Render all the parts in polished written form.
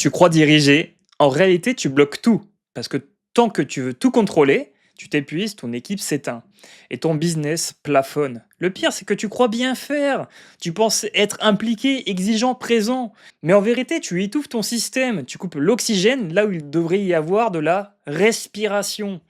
Tu crois diriger, en réalité tu bloques tout. Parce que tant que tu veux tout contrôler, tu t'épuises, ton équipe s'éteint. Et ton business plafonne. Le pire, c'est que tu crois bien faire. Tu penses être impliqué, exigeant, présent. Mais en vérité, tu étouffes ton système. Tu coupes l'oxygène là où il devrait y avoir de la respiration.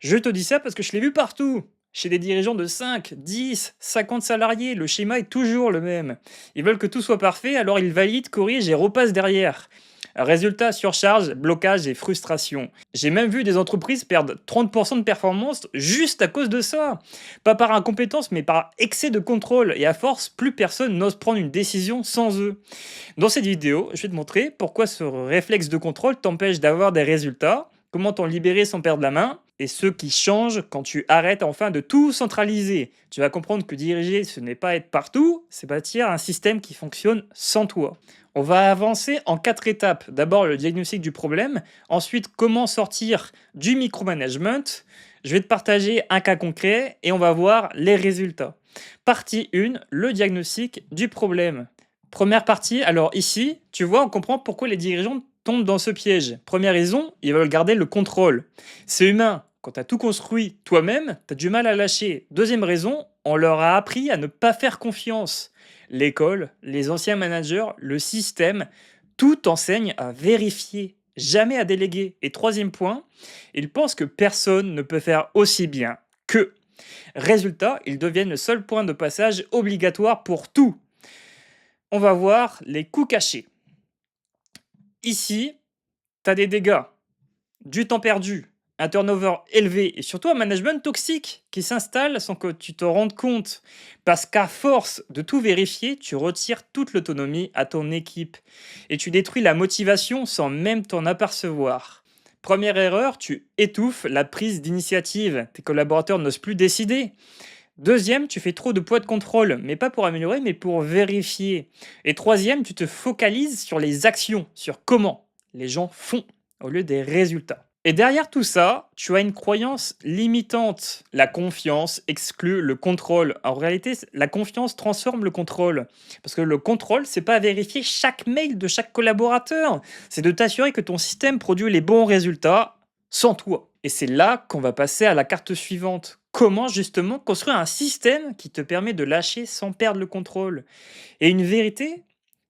Je te dis ça parce que je l'ai vu partout. Chez des dirigeants de 5, 10, 50 salariés, le schéma est toujours le même. Ils veulent que tout soit parfait, alors ils valident, corrigent et repassent derrière. Résultat, surcharge, blocage et frustration. J'ai même vu des entreprises perdre 30% de performance juste à cause de ça. Pas par incompétence, mais par excès de contrôle. Et à force, plus personne n'ose prendre une décision sans eux. Dans cette vidéo, je vais te montrer pourquoi ce réflexe de contrôle t'empêche d'avoir des résultats, comment t'en libérer sans perdre la main, et ce qui change quand tu arrêtes enfin de tout centraliser. Tu vas comprendre que diriger, ce n'est pas être partout, c'est bâtir un système qui fonctionne sans toi. On va avancer en 4 étapes. D'abord le diagnostic du problème, ensuite comment sortir du micromanagement. Je vais te partager un cas concret et on va voir les résultats. Partie 1, le diagnostic du problème. Première partie, alors ici, tu vois, on comprend pourquoi les dirigeants tombent dans ce piège. Première raison, ils veulent garder le contrôle. C'est humain. Quand tu as tout construit toi-même, tu as du mal à lâcher. Deuxième raison, on leur a appris à ne pas faire confiance. L'école, les anciens managers, le système, tout enseigne à vérifier, jamais à déléguer. Et troisième point, ils pensent que personne ne peut faire aussi bien qu'eux. Résultat, ils deviennent le seul point de passage obligatoire pour tout. On va voir les coûts cachés. Ici, tu as des dégâts, du temps perdu, un turnover élevé et surtout un management toxique qui s'installe sans que tu te rendes compte. Parce qu'à force de tout vérifier, tu retires toute l'autonomie à ton équipe et tu détruis la motivation sans même t'en apercevoir. Première erreur, tu étouffes la prise d'initiative. Tes collaborateurs n'osent plus décider. Deuxième, tu fais trop de poids de contrôle, mais pas pour améliorer, mais pour vérifier. Et troisième, tu te focalises sur les actions, sur comment les gens font, au lieu des résultats. Et derrière tout ça, tu as une croyance limitante. La confiance exclut le contrôle. En réalité, la confiance transforme le contrôle. Parce que le contrôle, c'est pas vérifier chaque mail de chaque collaborateur. C'est de t'assurer que ton système produit les bons résultats sans toi. Et c'est là qu'on va passer à la carte suivante. Comment justement construire un système qui te permet de lâcher sans perdre le contrôle. Et une vérité,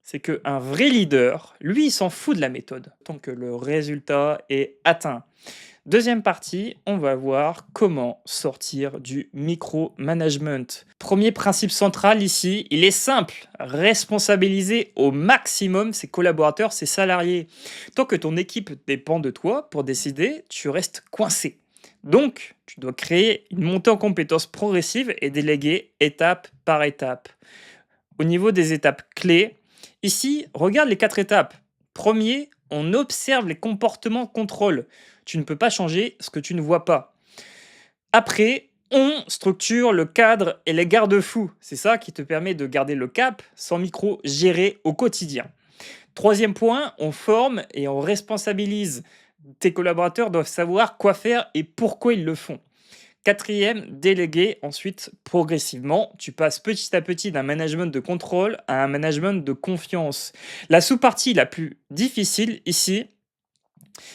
c'est qu'un vrai leader, lui, il s'en fout de la méthode, tant que le résultat est atteint. Deuxième partie, on va voir comment sortir du micromanagement. Premier principe central ici, il est simple, responsabiliser au maximum ses collaborateurs, ses salariés. Tant que ton équipe dépend de toi pour décider, tu restes coincé. Donc, tu dois créer une montée en compétences progressive et déléguer étape par étape. Au niveau des étapes clés, ici, regarde les 4 étapes. Premier, on observe les comportements de contrôle. Tu ne peux pas changer ce que tu ne vois pas. Après, on structure le cadre et les garde-fous. C'est ça qui te permet de garder le cap sans micro-gérer au quotidien. Troisième point, on forme et on responsabilise. Tes collaborateurs doivent savoir quoi faire et pourquoi ils le font. Quatrième, déléguer. Ensuite, progressivement, tu passes petit à petit d'un management de contrôle à un management de confiance. La sous-partie la plus difficile ici,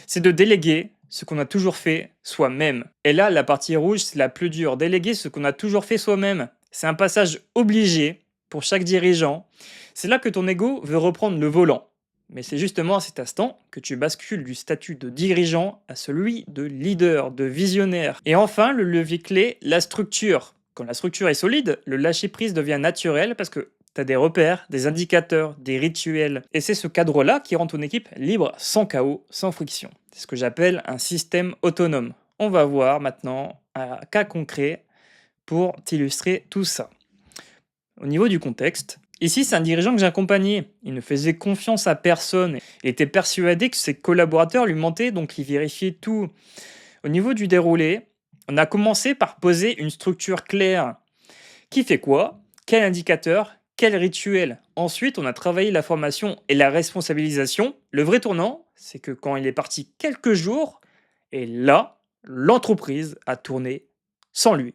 c'est de déléguer ce qu'on a toujours fait soi-même. Et là, la partie rouge, c'est la plus dure. Déléguer ce qu'on a toujours fait soi-même. C'est un passage obligé pour chaque dirigeant. C'est là que ton ego veut reprendre le volant. Mais c'est justement à cet instant que tu bascules du statut de dirigeant à celui de leader, de visionnaire. Et enfin, le levier clé, la structure. Quand la structure est solide, le lâcher-prise devient naturel parce que tu as des repères, des indicateurs, des rituels. Et c'est ce cadre-là qui rend ton équipe libre, sans chaos, sans friction. C'est ce que j'appelle un système autonome. On va voir maintenant un cas concret pour t'illustrer tout ça. Au niveau du contexte, ici c'est un dirigeant que j'ai accompagné. Il ne faisait confiance à personne. Il était persuadé que ses collaborateurs lui mentaient, donc il vérifiait tout. Au niveau du déroulé, on a commencé par poser une structure claire. Qui fait quoi? Quel indicateur? Quel rituel? Ensuite, on a travaillé la formation et la responsabilisation. Le vrai tournant, c'est que quand il est parti quelques jours, et là, l'entreprise a tourné sans lui.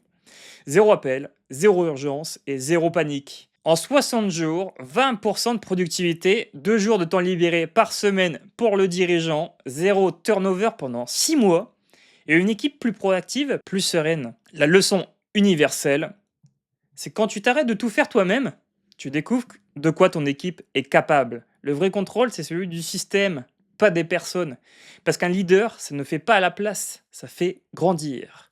Zéro appel, zéro urgence et zéro panique. En 60 jours, 20% de productivité, 2 jours de temps libéré par semaine pour le dirigeant, zéro turnover pendant 6 mois et une équipe plus proactive, plus sereine. La leçon universelle, c'est quand tu t'arrêtes de tout faire toi-même, tu découvres de quoi ton équipe est capable. Le vrai contrôle, c'est celui du système, pas des personnes. Parce qu'un leader, ça ne fait pas à la place, ça fait grandir.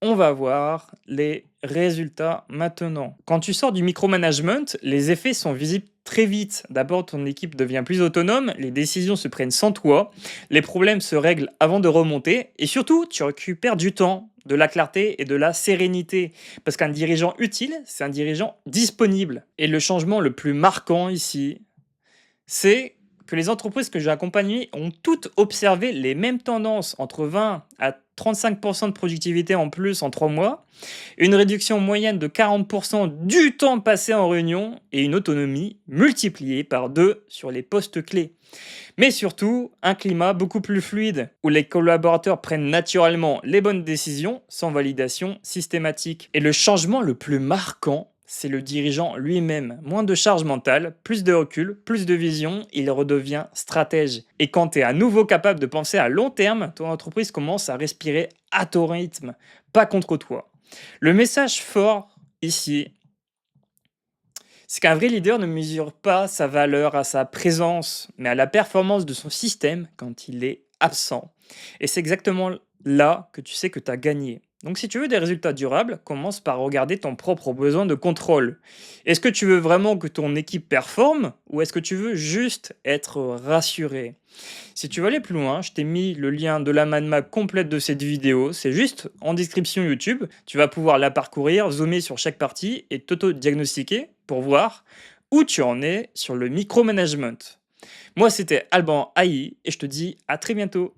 On va voir les résultats maintenant. Quand tu sors du micromanagement, les effets sont visibles très vite. D'abord, ton équipe devient plus autonome, les décisions se prennent sans toi, les problèmes se règlent avant de remonter, et surtout, tu récupères du temps, de la clarté et de la sérénité. Parce qu'un dirigeant utile, c'est un dirigeant disponible. Et le changement le plus marquant ici, c'est que les entreprises que j'ai accompagnées ont toutes observé les mêmes tendances, entre 20 à 35% de productivité en plus en 3 mois, une réduction moyenne de 40% du temps passé en réunion et une autonomie multipliée par 2 sur les postes clés. Mais surtout, un climat beaucoup plus fluide, où les collaborateurs prennent naturellement les bonnes décisions sans validation systématique. Et le changement le plus marquant, c'est le dirigeant lui-même. Moins de charge mentale, plus de recul, plus de vision, il redevient stratège. Et quand tu es à nouveau capable de penser à long terme, ton entreprise commence à respirer à ton rythme, pas contre toi. Le message fort ici, c'est qu'un vrai leader ne mesure pas sa valeur à sa présence, mais à la performance de son système quand il est absent. Et c'est exactement là que tu sais que tu as gagné. Donc si tu veux des résultats durables, commence par regarder ton propre besoin de contrôle. Est-ce que tu veux vraiment que ton équipe performe ou est-ce que tu veux juste être rassuré? Si tu veux aller plus loin, je t'ai mis le lien de la mind map complète de cette vidéo. C'est juste en description YouTube. Tu vas pouvoir la parcourir, zoomer sur chaque partie et t'auto-diagnostiquer pour voir où tu en es sur le micromanagement. Moi, c'était Alban Haï et je te dis à très bientôt.